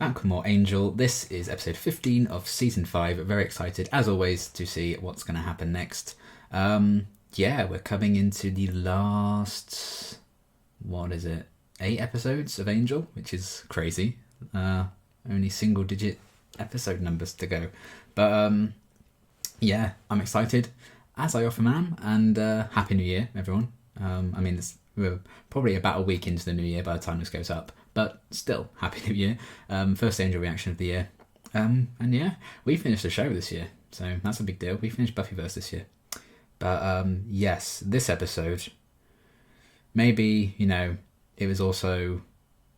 Back with more Angel. This is episode 15 of season 5. Very excited, as always, to see what's going to happen next. We're coming into the last, 8 episodes of Angel, which is crazy. Only single-digit episode numbers to go. But, I'm excited, as I often am, and Happy New Year, everyone. We're probably about a week into the new year by the time this goes up, but still, Happy New Year. First Angel reaction of the year. We finished the show this year, so that's a big deal. We finished Buffyverse this year. But, yes, this episode, maybe, it was also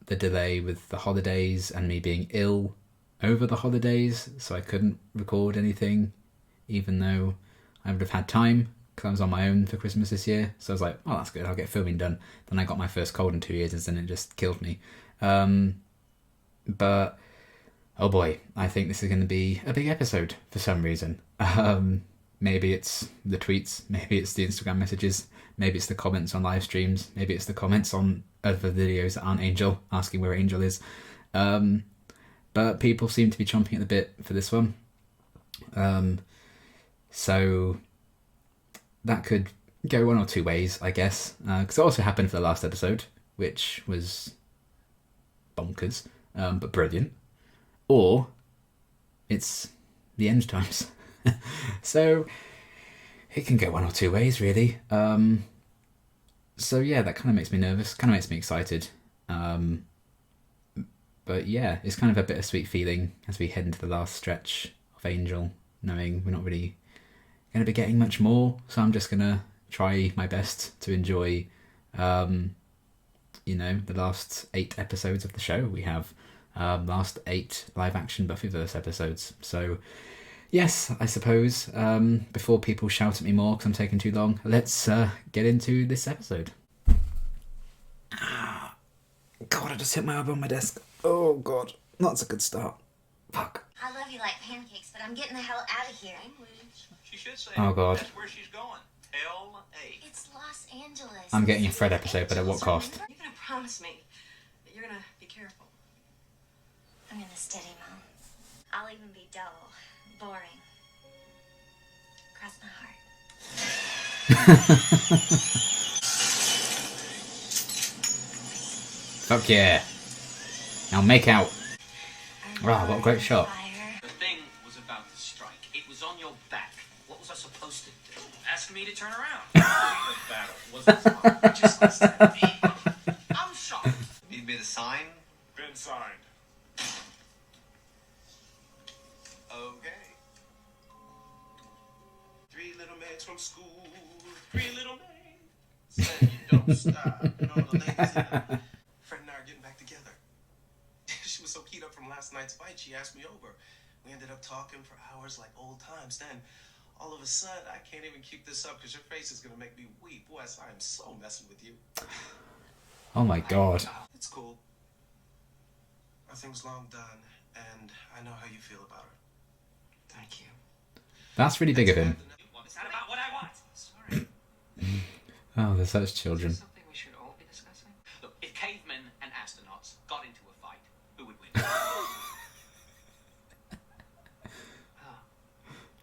the delay with the holidays and me being ill over the holidays, so I couldn't record anything, even though I would have had time, because I was on my own for Christmas this year. So I was like, oh, that's good, I'll get filming done. Then I got my first cold in 2 years, and then it just killed me. But, oh boy, I think this is going to be a big episode for some reason. Maybe it's the tweets, maybe it's the Instagram messages, maybe it's the comments on live streams, maybe it's the comments on other videos that aren't Angel, asking where Angel is. But people seem to be chomping at the bit for this one. So that could go one or two ways, I guess. Because it also happened for the last episode, which was bonkers, but brilliant. Or it's the end times. So it can go one or two ways, really. That kind of makes me nervous, kind of makes me excited. But yeah, it's kind of a bittersweet feeling as we head into the last stretch of Angel, knowing we're not really going to be getting much more. So I'm just going to try my best to enjoy, the last 8 episodes of the show. We have last 8 live-action Buffyverse episodes. So yes, I suppose, before people shout at me more because I'm taking too long, let's get into this episode. God, I just hit my elbow on my desk. Oh, God. That's a good start. Fuck. I love you like pancakes, but I'm getting the hell out of here. She should say oh, God. That's where she's going. L.A. It's Los Angeles. I'm getting a Fred episode, but at what cost? You're gonna promise me that you're gonna be careful. I'm gonna steady, Mom. I'll even be dull, boring. Cross my heart. Fuck yeah. Now make out. Wow, what a great shot. The thing was about to strike. It was on your back. What was I supposed to do? Ask me to turn around. The battle wasn't fun. Just listen to me. I'm shocked. Need me to sign? Been signed. Okay. 3 little maids from school, 3 little maids. Say you don't stop. And all the ladies in the Fred and I are getting back together. She was so keyed up from last night's fight, she asked me over. We ended up talking for hours like old times. Then, all of a sudden, I can't even keep this up because your face is going to make me weep. Boy, I am so messing with you. Oh my God. It's cool. Our thing's long done, and I know how you feel about her. Thank you. That's really big of him. It's not about what I want. Sorry. Oh, they're such children. Something we should all be discussing? Look, if cavemen and astronauts got into a fight, who would win?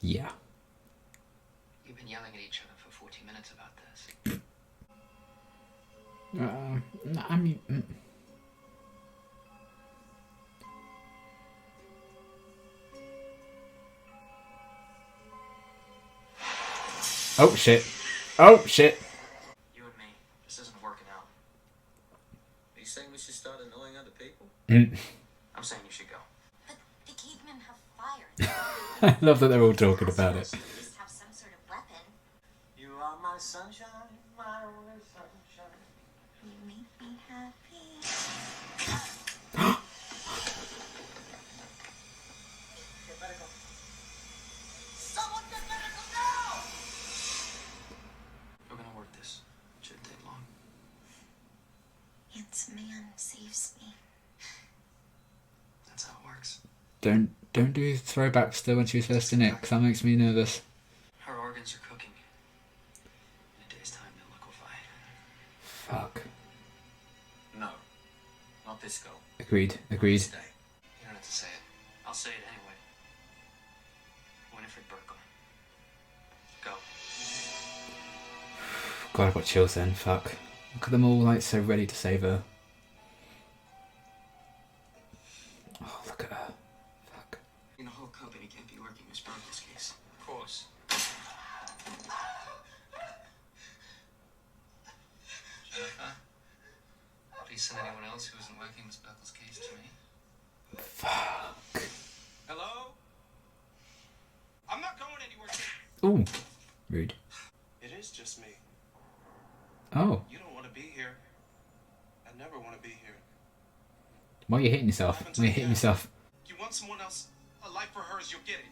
Yeah. You've been yelling at each other for 40 minutes about this. I mean... Oh, shit. Oh, shit. You and me, this isn't working out. Are you saying we should start annoying other people? I'm saying you should go. But the cavemen have fire. I love that they're all talking about it. At least have some sort of weapon. You are my sunshine, my only sunshine. You make me happy. Get medical. Someone get medical now! We're gonna work this. It shouldn't take long. Handsome man saves me. That's how it works. Don't do throwbacks to when she was first in it, because that makes me nervous. Her organs are cooking. In a day's time, they'll liquefy. Fuck. No. Not this go. Agreed. Stay. You're in say it anyway. Winifred Burkle. Go. God, I've got chills then. Fuck. Look at them all, like, so ready to save her. Oh, look at her. Fuck. The whole company can't be working Miss Burkle's case. Of course. Jennifer, please send anyone else who isn't working Miss Burkle's case to me. Fuck. Hello? I'm not going anywhere. Ooh. Rude. It is just me. Oh. You don't want to be here. I never want to be here. Why are you hitting yourself? Why are you hitting yourself? You want someone else, a life for hers, you'll get it.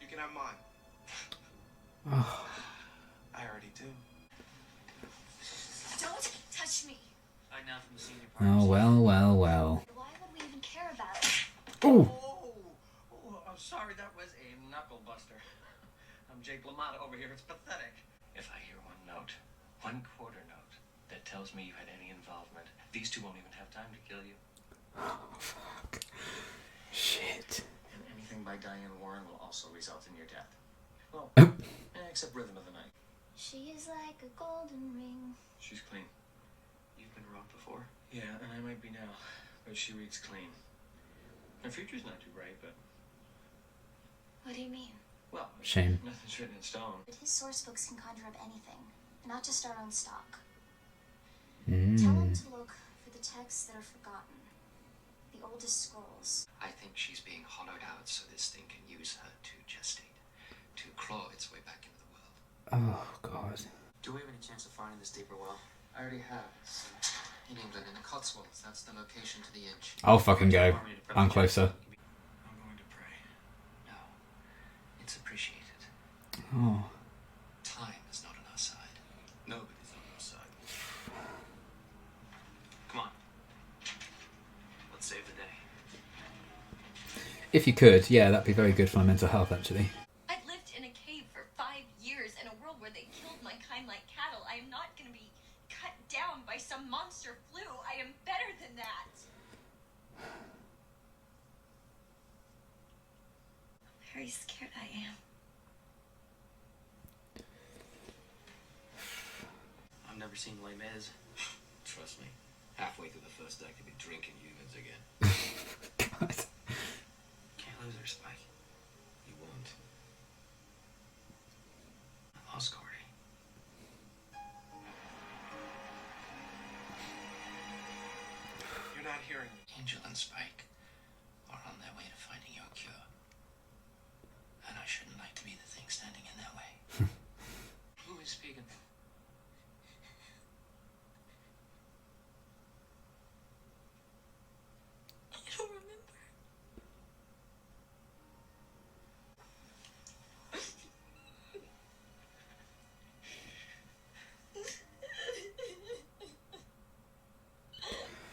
You can have mine. Oh. I already do. Don't touch me. Right now from the senior Oh, party. well, well, well. Why would we even care about it? Ooh. Oh, I'm sorry, that was a knuckle buster. I'm Jake LaMotta over here. It's pathetic. If I hear one note, one quarter note, that tells me you had any involvement, these two won't even have time to kill you. Oh, fuck. Shit. And anything by Diane Warren will also result in your death. Well, except Rhythm of the Night. She is like a golden ring. She's clean. You've been robbed before? Yeah, and I might be now, but she reads clean. Her future's not too bright, but, What do you mean? well, Shame. nothing's written in stone. But his source books can conjure up anything, and not just our own stock. Tell him Mm. to look for the texts that are forgotten. The oldest scrolls. I think she's being hollowed out so this thing can use her to gestate, to claw its way back into the world. Oh, God. Do we have any chance of finding this deeper well? I already have. It's in England, in the Cotswolds. That's the location to the inch. I'll fucking go. I'm closer. I'm going to pray. No. It's appreciated. Oh. Time is not on our side. Nobody's on our side. Come on. Let's save the day. If you could, yeah, that'd be very good for my mental health, actually. I've lived in a cave for 5 years in a world where they killed my kind like cattle. I am not going to be cut down by some monster flu. I am better than that. I'm very scared I am. I've never seen Les Mis. Trust me. Halfway through the first act, you'll be drinking humans again. God. Can't lose her, Spike. You won't. I lost Cordy. You're not hearing me. Angel and Spike are on their way to finding your cure. And I shouldn't like to be the thing standing in their way. Who is speaking? I don't remember.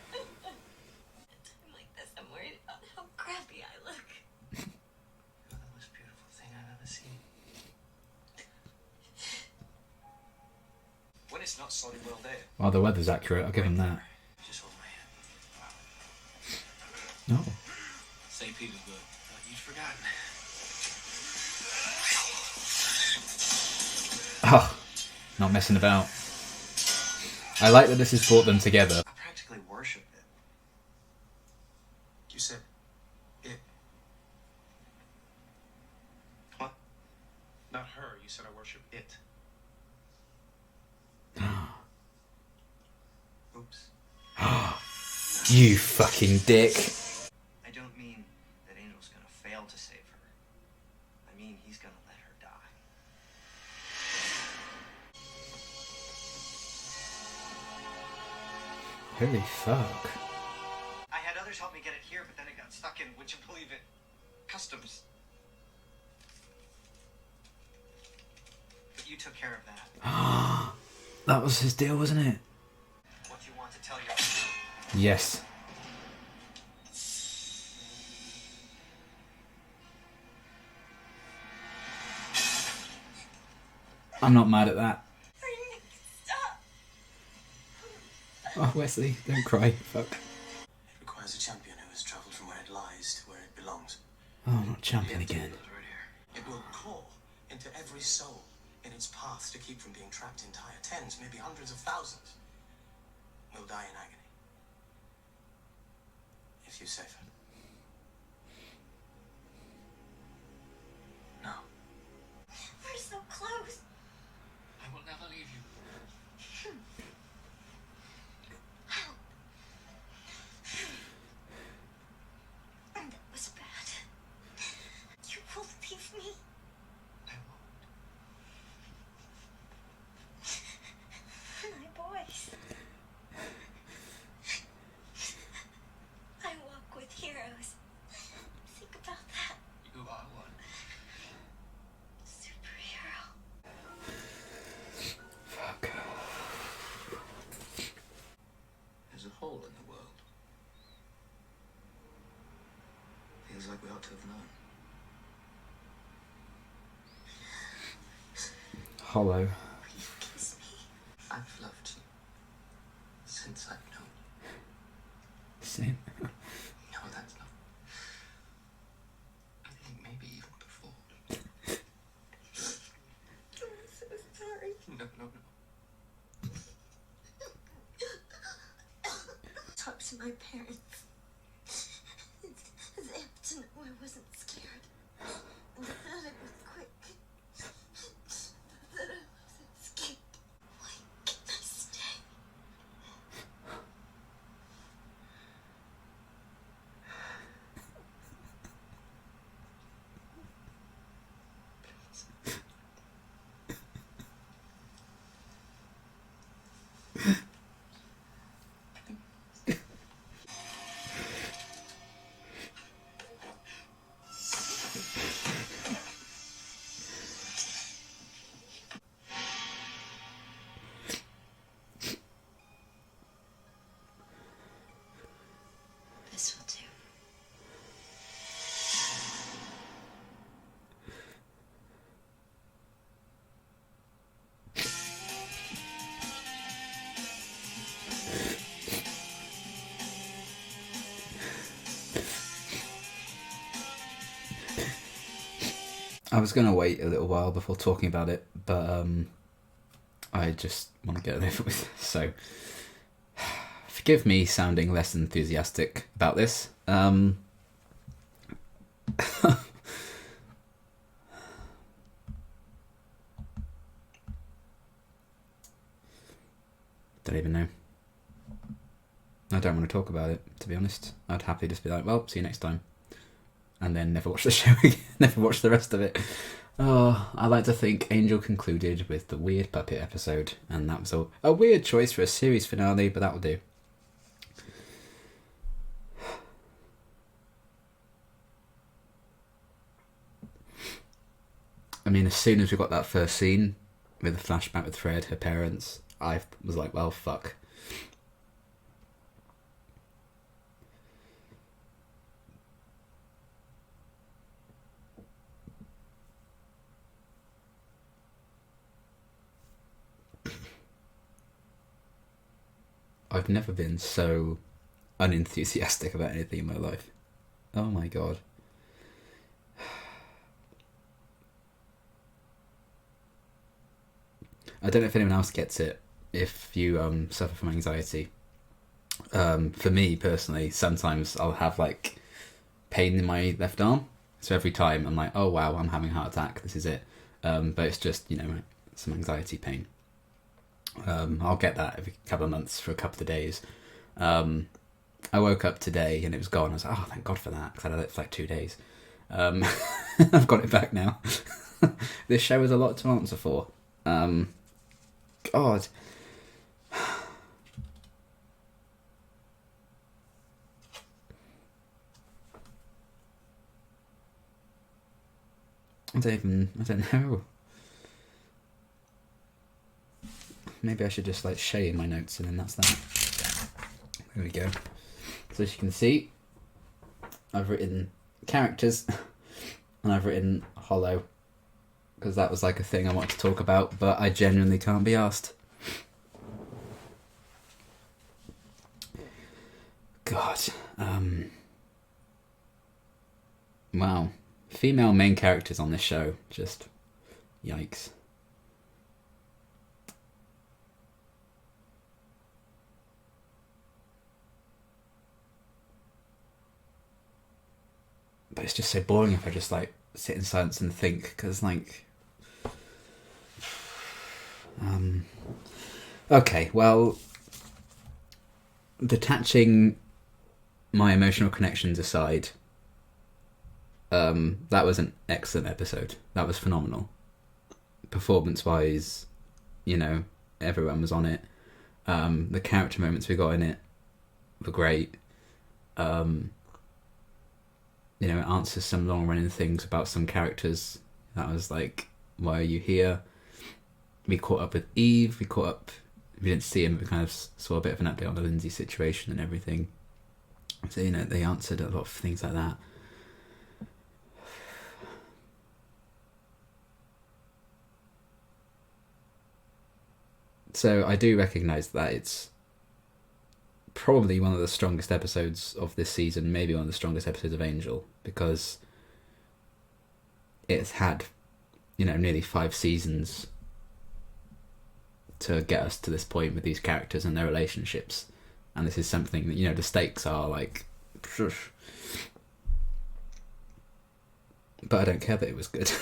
At a time like this, I'm worried about how crappy I look. You're the most beautiful thing I've ever seen. When it's not solid, well there. Well, the weather's accurate, I'll give him that. Just hold my hand. No. St. Petersburg. Thought you'd forgotten. Oh, not messing about. I like that this has brought them together. I practically worship it. You said it. What? Not her. You said I worship it. Oops. You fucking dick. I don't mean that Angel's gonna fail to save her. I mean he's gonna let her die. Holy fuck. I had others help me get it here, but then it got stuck in, would you believe it? Customs. But you took care of that. That was his deal, wasn't it? What you want to tell your... Yes. I'm not mad at that. Stop. Oh, Wesley, don't cry. Fuck. It requires a champion. champion who has traveled from where it lies to where it belongs. Oh, not champion again. It will claw into every soul in its path to keep from being trapped entire tens, maybe hundreds of thousands. Will die in agony. If you save her. No. We're so close. I will never leave you. Help. That was bad. You won't leave me. I won't. My boys. I walk with heroes. Think about that. You are one. Superhero. Fuck. There's a hole in the world. Feels like we ought to have known. Hollow. Will you kiss me? I've loved you since I've known you. Same. No, that's not. I think maybe even before. I'm so sorry. No. Talk to my parents. They have to know I wasn't scared. That it was quick. That I wasn't scared. Why can't I stay? This will do. I was going to wait a little while before talking about it, but I just want to get it over with. So, forgive me sounding less enthusiastic about this. Don't even know. I don't want to talk about it, to be honest. I'd happily just be like, well, see you next time. And then never watch the show again, never watch the rest of it. Oh, I like to think Angel concluded with the weird puppet episode, and that was a weird choice for a series finale, but that'll do. I mean, as soon as we got that first scene with the flashback with Fred, her parents, I was like, well, fuck. I've never been so unenthusiastic about anything in my life. Oh my god. I don't know if anyone else gets it, if you suffer from anxiety. For me, personally, sometimes I'll have, like, pain in my left arm. So every time I'm like, oh wow, I'm having a heart attack, this is it. But it's just, some anxiety pain. I'll get that every couple of months for a couple of days. I woke up today and it was gone. I was like, oh, thank God for that, because I had it for like 2 days. I've got it back now. This show is a lot to answer for. God. I don't know. Maybe I should just like show you my notes and then that's that. There we go. So as you can see, I've written characters and I've written hollow, because that was like a thing I wanted to talk about, but I genuinely can't be asked. God. Wow. Female main characters on this show. Just yikes. But it's just so boring if I just like sit in silence and think, because like okay, well, detaching my emotional connections aside, that was an excellent episode. That was phenomenal. Performance wise, you know, everyone was on it. The character moments we got in it were great. You know, it answers some long running things about some characters. That was like, why are you here? We caught up with Eve. We didn't see him, but we kind of saw a bit of an update on the Lindsay situation and everything. So, you know, they answered a lot of things like that. So I do recognise that it's probably one of the strongest episodes of this season, maybe one of the strongest episodes of Angel, because it's had, you know, nearly 5 seasons to get us to this point with these characters and their relationships. And this is something that, you know, the stakes are like... But I don't care that it was good.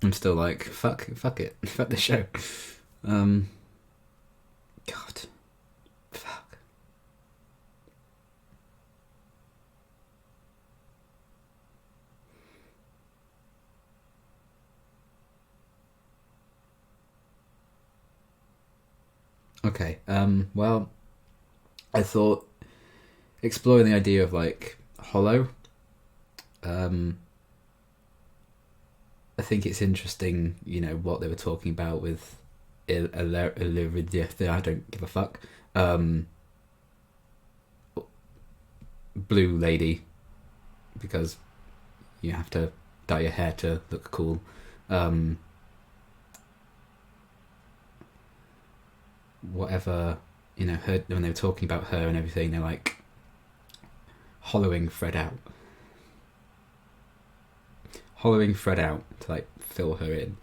I'm still like, fuck it. Fuck the show. God. Fuck. Okay, well, I thought exploring the idea of like hollow, I think it's interesting, you know, what they were talking about with I don't give a fuck. Blue lady, because you have to dye your hair to look cool. Whatever, you know, her, when they were talking about her and everything, they're like hollowing Fred out to like fill her in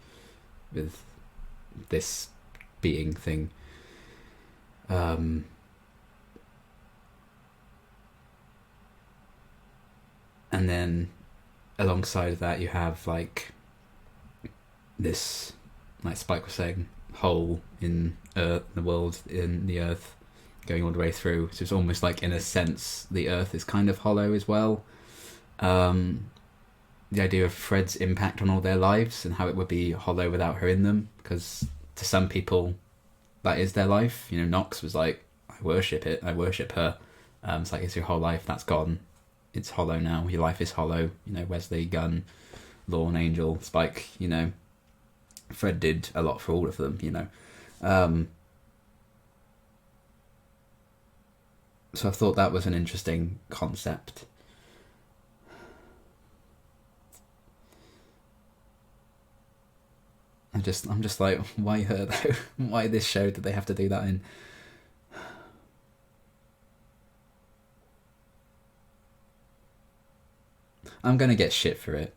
with this being thing. And then alongside of that you have like this, like Spike was saying, hole in the world, in the earth, going all the way through. So it's almost like, in a sense, the earth is kind of hollow as well. The idea of Fred's impact on all their lives and how it would be hollow without her in them, because to some people that is their life. You know, Knox was like, I worship her. It's like, it's your whole life, that's gone, it's hollow now, your life is hollow. You know, Wesley, Gunn, Lorne, Angel, Spike, you know, Fred did a lot for all of them, you know. So I thought that was an interesting concept. I'm just like, why her though? Why this show did they have to do that in? I'm gonna get shit for it,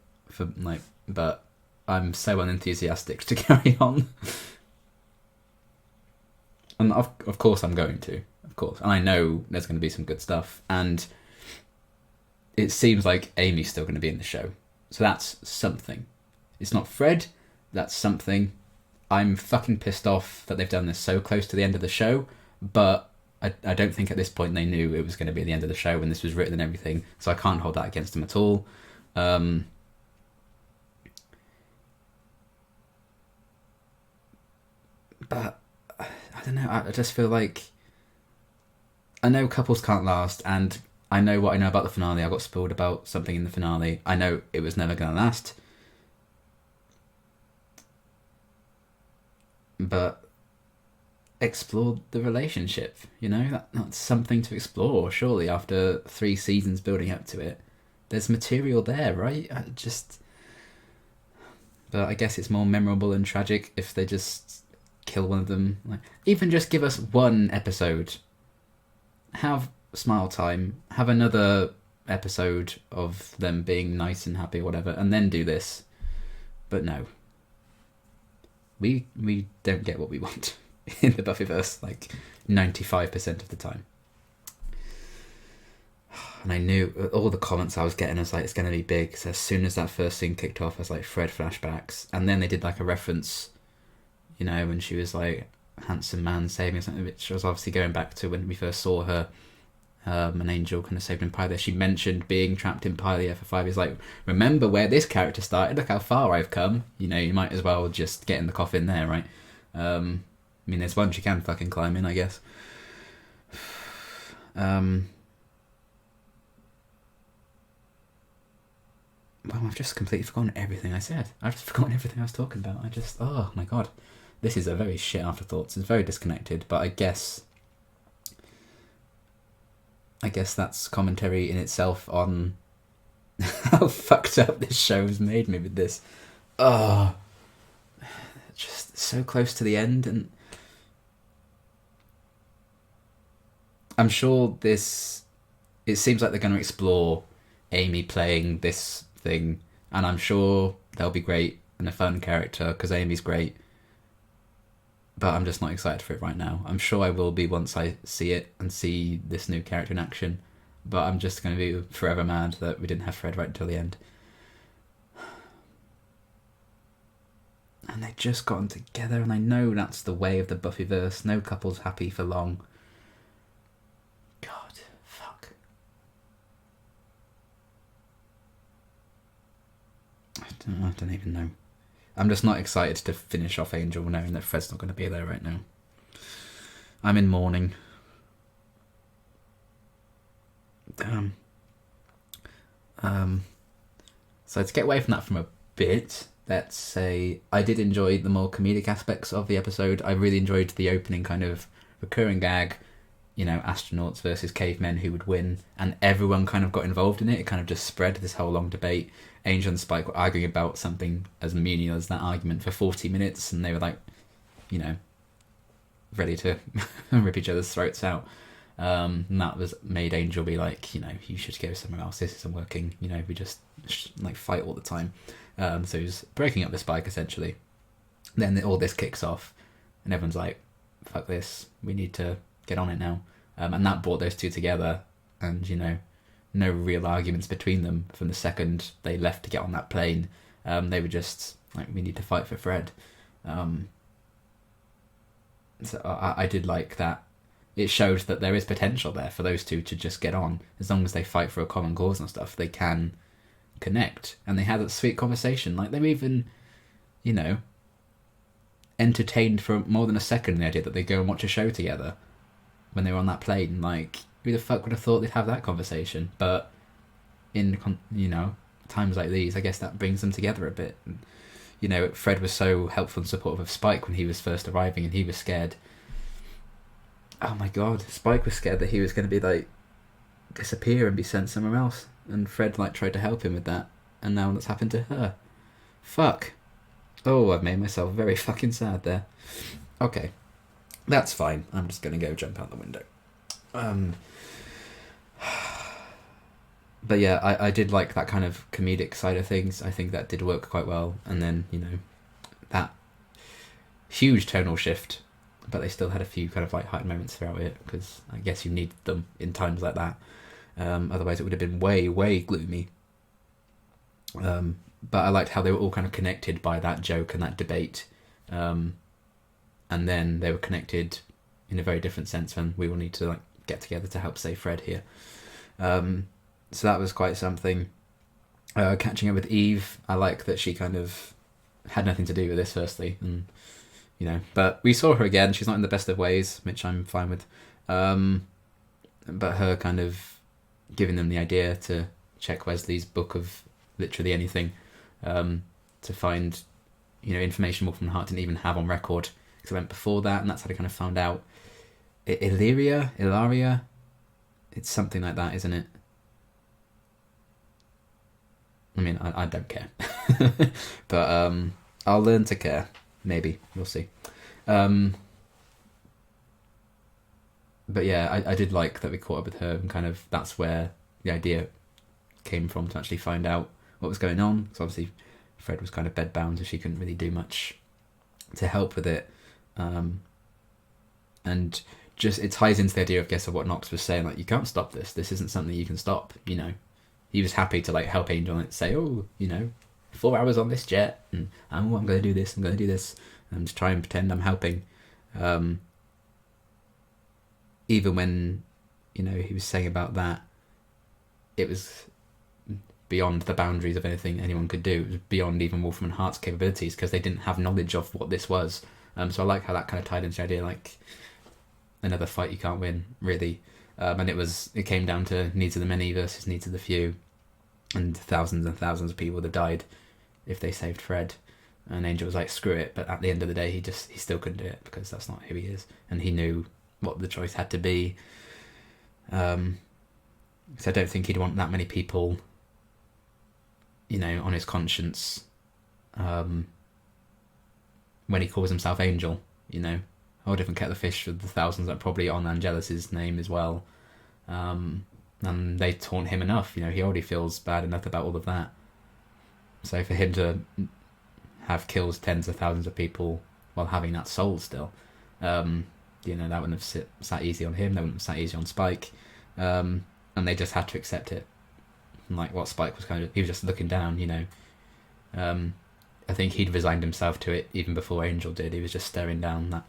but I'm so unenthusiastic to carry on. And of course I'm going to, of course. And I know there's going to be some good stuff. And it seems like Amy's still going to be in the show. So that's something. It's not Fred, that's something. I'm fucking pissed off that they've done this so close to the end of the show, but I don't think at this point they knew it was going to be the end of the show when this was written and everything, so I can't hold that against them at all. But I don't know, I just feel like, I know couples can't last, and I know what I know about the finale. I got spoiled about something in the finale. I know it was never going to last. But explore the relationship, you know? That's something to explore, surely, after 3 seasons building up to it. There's material there, right? But I guess it's more memorable and tragic if they just kill one of them. Like, even just give us one episode. Have Smile Time. Have another episode of them being nice and happy or whatever, and then do this. But no. We don't get what we want in the Buffyverse, like 95% of the time. And I knew all the comments I was getting, I was like, it's going to be big. So as soon as that first scene kicked off, I was like, Fred flashbacks. And then they did like a reference, you know, when she was like, handsome man saving something, which was obviously going back to when we first saw her, an angel kind of saved in Pylia. She mentioned being trapped in Pylia for 5 years. Like, remember where this character started? Look how far I've come. You know, you might as well just get in the coffin there, right? I mean, there's one she can fucking climb in, I guess. Well, I've just completely forgotten everything I said. I've just forgotten everything I was talking about. Oh my god. This is a very shit afterthoughts. It's very disconnected, but I guess that's commentary in itself on how fucked up this show has made me with this. Oh, just so close to the end, and I'm sure it seems like they're going to explore Amy playing this thing, and I'm sure they'll be great and a fun character because Amy's great, but I'm just not excited for it right now. I'm sure I will be once I see it and see this new character in action, but I'm just going to be forever mad that we didn't have Fred right until the end. And they've just gotten together, and I know that's the way of the Buffyverse. No couple's happy for long. God, fuck. I don't even know. I'm just not excited to finish off Angel knowing that Fred's not going to be there right now. I'm in mourning. So to get away from that from a bit, let's say I did enjoy the more comedic aspects of the episode. I really enjoyed the opening kind of recurring gag, you know, astronauts versus cavemen, who would win, and everyone kind of got involved in it. It kind of just spread this whole long debate. Angel and Spike were arguing about something as menial as that argument for 40 minutes, and they were like, you know, ready to rip each other's throats out. And that was made Angel be like, you know, you should go somewhere else. This isn't working. You know, we just like fight all the time. So he's breaking up the Spike essentially. Then all this kicks off, and everyone's like, fuck this. We need to get on it now. And that brought those two together, and, you know, no real arguments between them from the second they left to get on that plane. They were just like, we need to fight for Fred. So I did like that. It showed that there is potential there for those two to just get on. As long as they fight for a common cause and stuff, they can connect. And they had that sweet conversation. Like, they were even, you know, entertained for more than a second the idea that they go and watch a show together when they were on that plane. Like, who the fuck would have thought they'd have that conversation? But in, you know, times like these, I guess that brings them together a bit. And, you know, Fred was so helpful and supportive of Spike when he was first arriving, and he was scared. Oh my god, Spike was scared that he was going to be like disappear and be sent somewhere else, and Fred like tried to help him with that, and now that's happened to her. Fuck. Oh, I've made myself very fucking sad there. Okay, that's fine. I'm just going to go jump out the window. But yeah, I did like that kind of comedic side of things. I think that did work quite well. And then, you know, that huge tonal shift, but they still had a few kind of like high moments throughout it, because I guess you need them in times like that. Otherwise it would have been way, way gloomy. But I liked how they were all kind of connected by that joke and that debate. And then they were connected in a very different sense when we all need to like get together to help save Fred here. So that was quite something. Catching up with Eve, I like that she kind of had nothing to do with this firstly, and you know, but we saw her again. She's not in the best of ways, which I'm fine with. But her kind of giving them the idea to check Wesley's book of literally anything, to find, you know, information Wolfram Hart didn't even have on record, because it went before that, and that's how they kind of found out. Ilaria, it's something like that, isn't it? I mean, I don't care. But I'll learn to care. Maybe. We'll see. But yeah, I did like that we caught up with her, and kind of that's where the idea came from to actually find out what was going on. So obviously Fred was kind of bedbound, so she couldn't really do much to help with it. And just it ties into the idea, I guess, of what Knox was saying. Like, you can't stop this. This isn't something you can stop. You know, he was happy to like help Angel and say, oh, you know, 4 hours on this jet, and I'm going to do this. I'm going to do this, and to try and pretend I'm helping. Even when, you know, he was saying about that, it was beyond the boundaries of anything anyone could do. It was beyond even Wolfram and Hart's capabilities, because they didn't have knowledge of what this was. So I like how that kind of tied into the idea, like, another fight you can't win, really. And it came down to needs of the many versus needs of the few, and thousands of people would have died if they saved Fred. And Angel was like, screw it, but at the end of the day, he still couldn't do it, because that's not who he is, and he knew what the choice had to be. So I don't think he'd want that many people, you know, on his conscience, when he calls himself Angel, you know. A whole different kettle of fish with the thousands that are probably on Angelus's name as well. And they taunt him enough, you know, he already feels bad enough about all of that. So for him to have killed tens of thousands of people while having that soul still, you know, that wouldn't have sat easy on him, that wouldn't have sat easy on Spike. And they just had to accept it. And like what Spike was he was just looking down, you know. I think he'd resigned himself to it even before Angel did. He was just staring down that.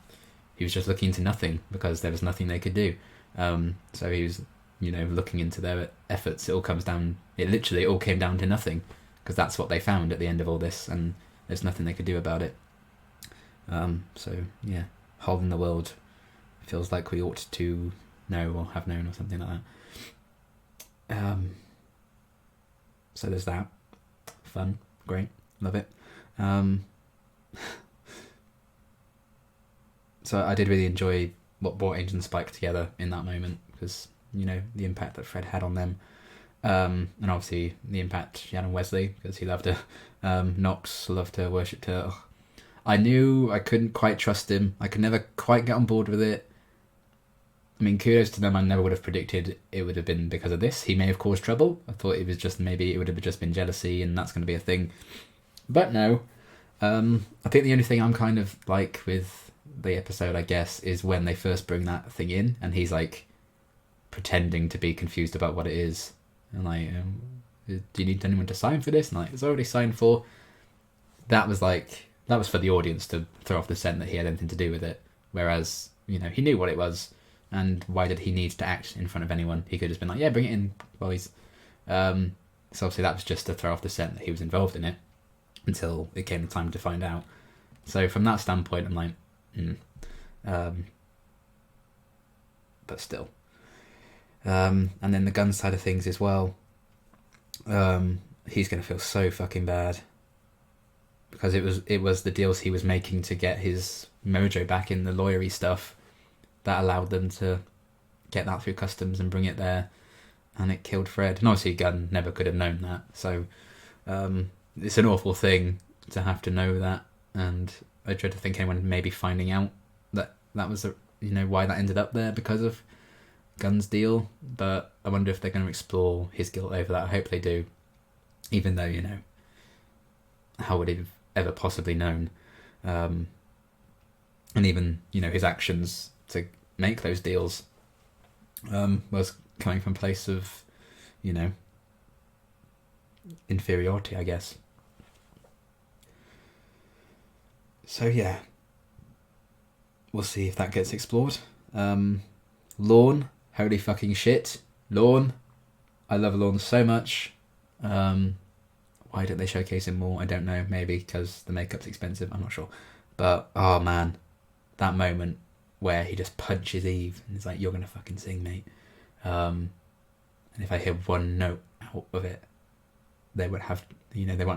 He was just looking into nothing, because there was nothing they could do. So he was, you know, looking into their efforts. It literally all came down to nothing, because that's what they found at the end of all this, and there's nothing they could do about it. So yeah, hole in the world feels like we ought to know or have known, or something like that. So there's that. Fun, great, love it. So I did really enjoy what brought Angel and Spike together in that moment, because, you know, the impact that Fred had on them, and obviously the impact she had on Wesley, because he loved her. Knox loved her, worshipped her. Ugh. I knew I couldn't quite trust him. I could never quite get on board with it. I mean, kudos to them. I never would have predicted it would have been because of this. He may have caused trouble. I thought it was just, maybe it would have just been jealousy, and that's going to be a thing. But no. I think the only thing I'm kind of like with the episode, I guess, is when they first bring that thing in, and he's like pretending to be confused about what it is, and like, do you need anyone to sign for this? And like, it's already signed for. That was for the audience to throw off the scent that he had anything to do with it, whereas, you know, he knew what it was, and why did he need to act in front of anyone? He could have just been like, yeah, bring it in, boys. So obviously that was just to throw off the scent that he was involved in it, until it came the time to find out. So from that standpoint, I'm like, but still. And then the gun side of things as well. He's going to feel so fucking bad, because it was the deals he was making to get his mojo back in the lawyery stuff that allowed them to get that through customs and bring it there, and it killed Fred. And obviously Gunn never could have known that, so it's an awful thing to have to know that, and I dread to think anyone maybe finding out that was why that ended up there because of Gunn's deal. But I wonder if they're going to explore his guilt over that. I hope they do, even though, you know, how would he have ever possibly known? And even, you know, his actions to make those deals was coming from a place of, you know, inferiority, I guess. So yeah, we'll see if that gets explored. Lorne, holy fucking shit. Lorne, I love Lorne so much. Why don't they showcase him more? I don't know. Maybe because the makeup's expensive. I'm not sure. But, oh man, that moment where he just punches Eve and he's like, you're going to fucking sing, mate. And if I hear one note out of it, they won't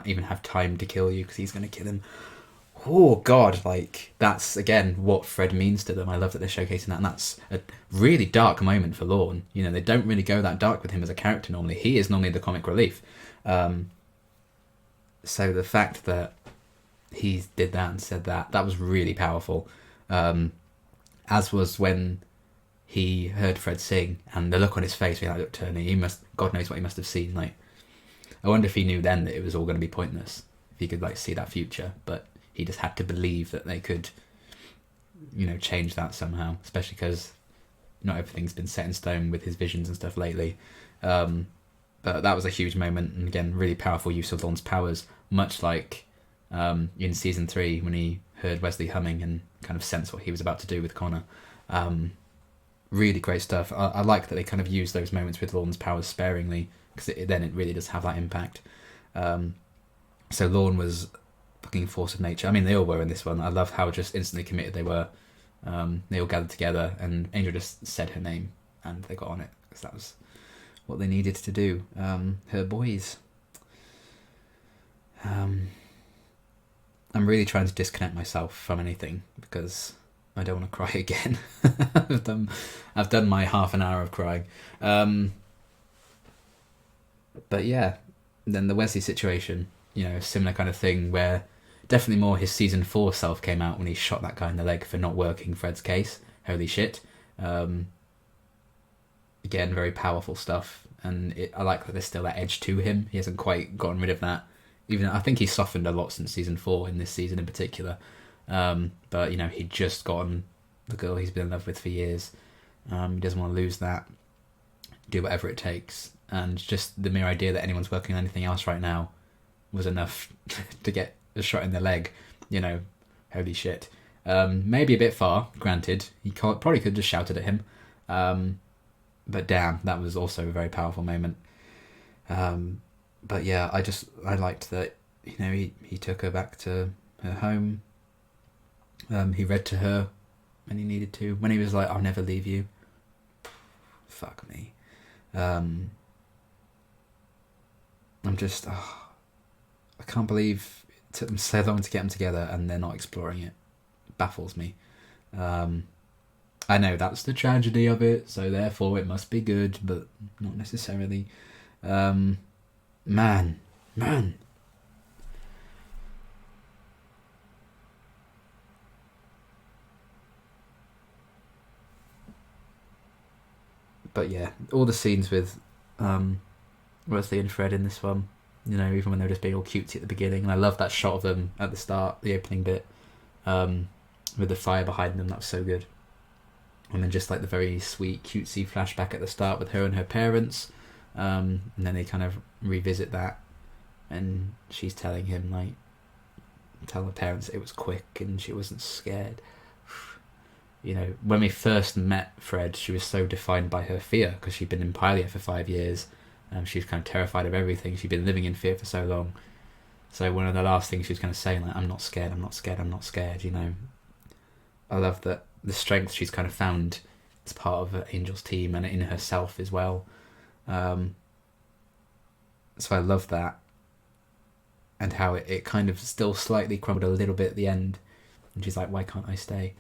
even have time to kill you, because he's going to kill him. Oh God, like, that's again what Fred means to them. I love that they're showcasing that, and that's a really dark moment for Lorne. You know, they don't really go that dark with him as a character normally. He is normally the comic relief. So the fact that he did that and said that was really powerful. As was when he heard Fred sing, and the look on his face, like, look, Tony, God knows what he must have seen. Like, I wonder if he knew then that it was all going to be pointless, if he could like see that future, but he just had to believe that they could, you know, change that somehow, especially because not everything's been set in stone with his visions and stuff lately. But that was a huge moment, and again, really powerful use of Lorne's powers, much like in season 3 when he heard Wesley humming and kind of sensed what he was about to do with Connor. Really great stuff. I like that they kind of use those moments with Lorne's powers sparingly, because then it really does have that impact. So Lorne was fucking force of nature. I mean, they all were in this one. I love how just instantly committed they were. They all gathered together, and Angel just said her name, and they got on it, because that was what they needed to do. Her boys. I'm really trying to disconnect myself from anything, because I don't want to cry again. I've done my half an hour of crying. But yeah, then the Wesley situation, you know, similar kind of thing, where definitely more his season 4 self came out when he shot that guy in the leg for not working Fred's case. Holy shit. Again, very powerful stuff, and I like that there's still that edge to him. He hasn't quite gotten rid of that. Even I think he's softened a lot since season 4, in this season in particular. But you know, he'd just gotten the girl he's been in love with for years. He doesn't want to lose that. Do whatever it takes, and just the mere idea that anyone's working on anything else right now was enough to get a shot in the leg. You know, holy shit. Maybe a bit far, granted. He probably could have just shouted at him. But damn, that was also a very powerful moment. But yeah, I liked that, you know, he took her back to her home. He read to her when he needed to. When he was like, "I'll never leave you." Fuck me. I'm just, I can't believe it took them so long to get them together and they're not exploring it. Baffles me. I know that's the tragedy of it, so therefore it must be good, but not necessarily. Man. But yeah, all the scenes with Wesley and Fred in this one, you know, even when they were just being all cutesy at the beginning, and I love that shot of them at the start, the opening bit, with the fire behind them. That was so good. And then just like the very sweet cutesy flashback at the start with her and her parents, and then they kind of revisit that, and she's telling him, like, tell her parents it was quick and she wasn't scared. You know, when we first met Fred, she was so defined by her fear, because she'd been in Pylia for 5 years. She was kind of terrified of everything. She'd been living in fear for so long. So one of the last things she was going to say, like, I'm not scared, you know. I love that the strength she's kind of found as part of Angel's team and in herself as well. So I love that. And how it kind of still slightly crumbled a little bit at the end. And she's like, why can't I stay?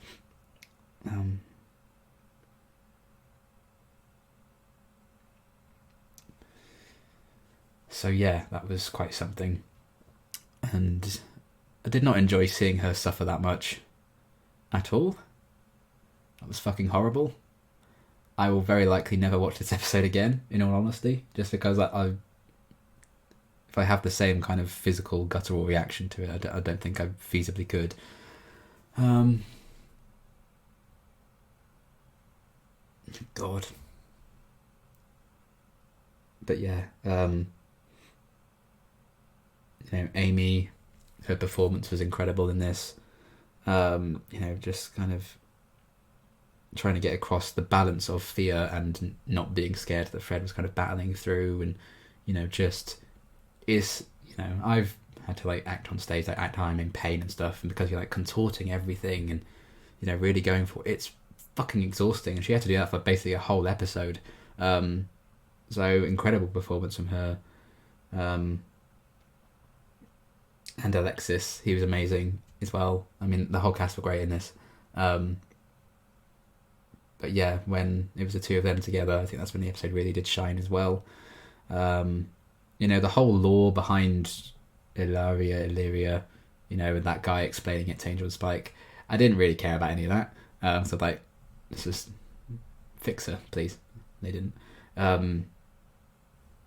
So yeah, that was quite something. And I did not enjoy seeing her suffer that much at all. That was fucking horrible. I will very likely never watch this episode again, in all honesty, just because if I have the same kind of physical guttural reaction to it, I don't think I feasibly could. God. But yeah, you know, Amy, her performance was incredible in this. You know, just kind of trying to get across the balance of fear and not being scared that Fred was kind of battling through, and, you know, just is, you know, I've had to like act on stage, like act how I'm in pain and stuff, and because you're like contorting everything and, you know, really going for it's fucking exhausting, and she had to do that for basically a whole episode. So incredible performance from her. And Alexis, he was amazing as well. I mean, the whole cast were great in this. But yeah, when it was the two of them together, I think that's when the episode really did shine as well. You know, the whole lore behind Illyria, you know, and that guy explaining it to Angel and Spike, I didn't really care about any of that. So like, let's just fix her, please. They didn't.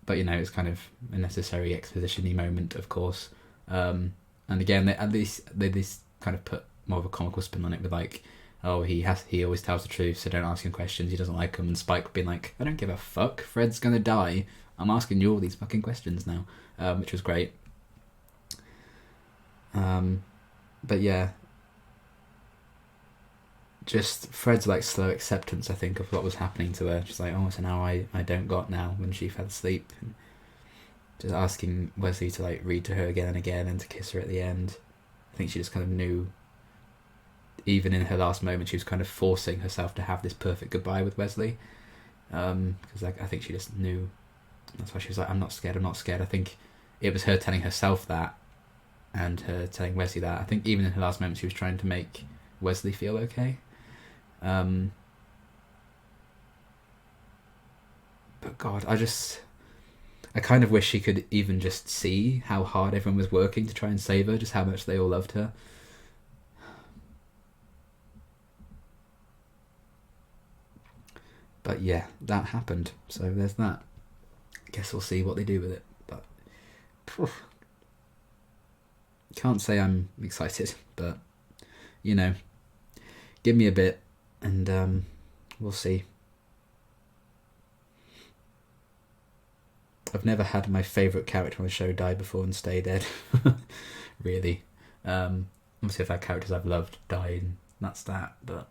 but it's kind of a necessary exposition-y moment, of course. And again, at least they kind of put more of a comical spin on it with like, oh, he always tells the truth, so don't ask him questions. He doesn't like them, and Spike being like, I don't give a fuck. Fred's gonna die. I'm asking you all these fucking questions now, which was great. But yeah, just Fred's like slow acceptance, I think, of what was happening to her. Just like, oh, so now I don't got now when she fell asleep. And just asking Wesley to like read to her again and again and to kiss her at the end. I think she just kind of knew, even in her last moment, she was kind of forcing herself to have this perfect goodbye with Wesley. Because like, I think she just knew. That's why she was like, I'm not scared. I think it was her telling herself that and her telling Wesley that. I think even in her last moment, she was trying to make Wesley feel okay. But God, I kind of wish she could even just see how hard everyone was working to try and save her, just how much they all loved her. But yeah, that happened. So there's that. Guess we'll see what they do with it. But can't say I'm excited, but give me a bit and we'll see. I've never had my favourite character on a show die before and stay dead. Really. Obviously I've had characters I've loved die, and that's that, but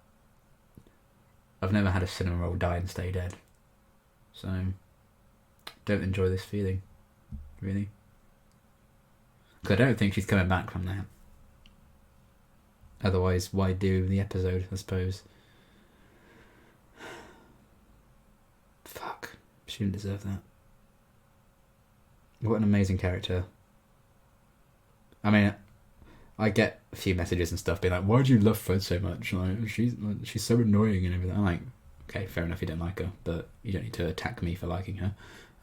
I've never had a cinema role die and stay dead. So don't enjoy this feeling, really. Because I don't think she's coming back from that. Otherwise, why do the episode, I suppose? Fuck. She didn't deserve that. What an amazing character. I mean, I get a few messages and stuff being like, why do you love Fred so much? Like, she's so annoying and everything. I'm like, okay, fair enough, you don't like her, but you don't need to attack me for liking her.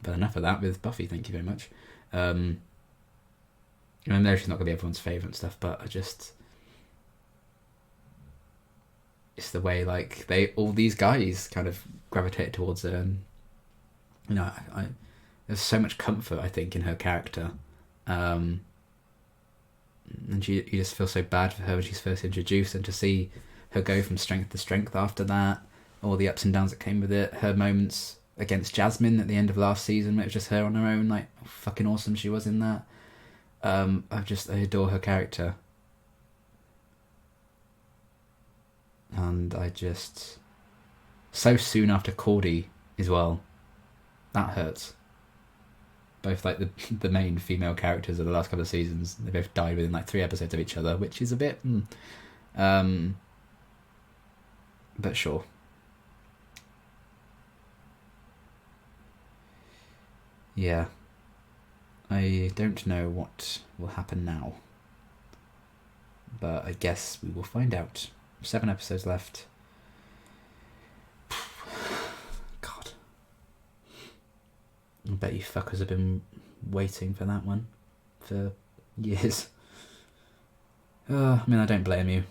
But enough of that with Buffy, thank you very much. I know she's not going to be everyone's favourite and stuff, but it's the way like all these guys kind of gravitate towards her, and there's so much comfort, I think, in her character. And you just feel so bad for her when she's first introduced, and to see her go from strength to strength after that, all the ups and downs that came with it, her moments against Jasmine at the end of last season, it was just her on her own, like how fucking awesome she was in that. I adore her character. And so soon after Cordy as well, that hurts. Both like the main female characters of the last couple of seasons, they both died within like 3 episodes of each other, which is a bit but sure. Yeah, I don't know what will happen now, but I guess we will find out. 7 episodes left. God, I bet you fuckers have been waiting for that one for years. I mean, I don't blame you.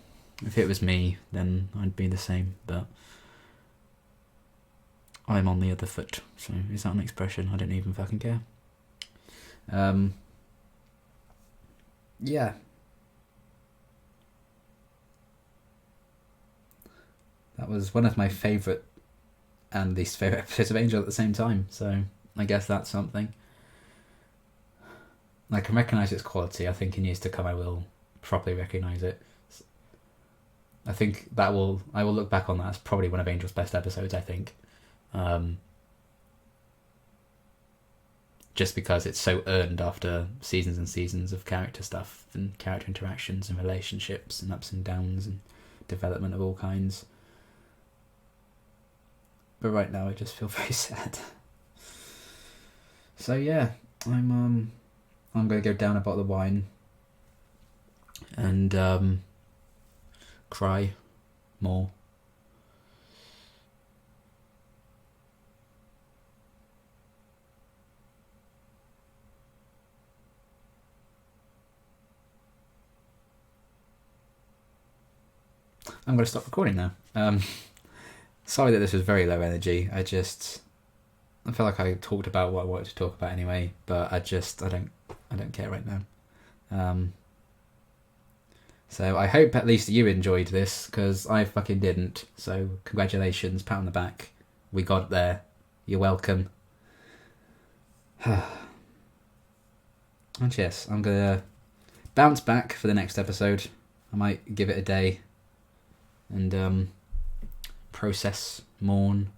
If it was me, then I'd be the same, but I'm on the other foot. So is that an expression? I don't even fucking care. Yeah. That was one of my favourite and least favourite episodes of Angel at the same time, so I guess that's something. I can recognise its quality. I think in years to come I will properly recognise it. I think I will look back on that as probably one of Angel's best episodes, I think. Just because it's so earned after seasons and seasons of character stuff and character interactions and relationships and ups and downs and development of all kinds. But right now I just feel very sad. So yeah, I'm gonna go down a bottle of wine and cry more. I'm going to stop recording now. Sorry that this was very low energy. I I feel like I talked about what I wanted to talk about anyway, but I don't care right now. So I hope at least you enjoyed this, because I fucking didn't. So congratulations, pat on the back. We got it there. You're welcome. And yes, I'm gonna bounce back for the next episode. I might give it a day and process, mourn.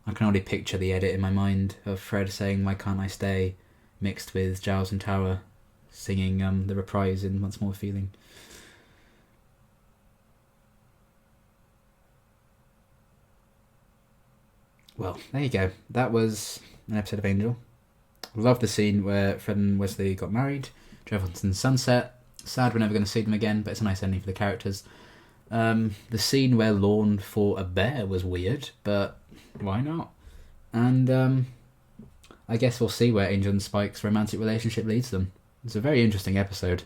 I can already picture the edit in my mind of Fred saying "Why can't I stay?" mixed with Giles and Tara singing the reprise in Once More Feeling. Well, there you go. That was an episode of Angel. Love the scene where Fred and Wesley got married. Drove onto the sunset. Sad we're never going to see them again, but it's a nice ending for the characters. The scene where Lorne fought a bear was weird, but why not? And I guess we'll see where Angel and Spike's romantic relationship leads them. It's a very interesting episode.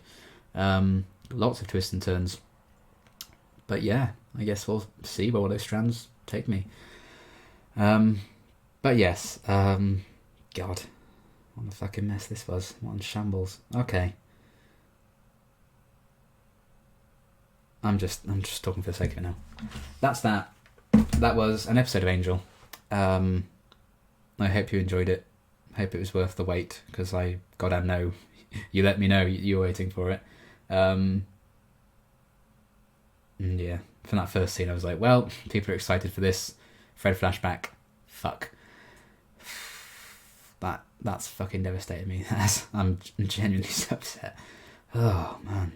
Lots of twists and turns. But yeah, I guess we'll see where all those strands take me. But yes, God, what a fucking mess this was. What in shambles. Okay. I'm just talking for the sake of it now. That's that. That was an episode of Angel. I hope you enjoyed it. I hope it was worth the wait, because I goddamn know you let me know you're waiting for it. Yeah, from that first scene I was like, well, people are excited for this. Fred flashback. Fuck. That's fucking devastated me. I'm genuinely so upset. Oh, man.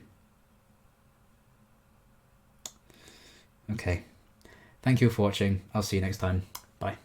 Okay. Thank you for watching. I'll see you next time. Bye.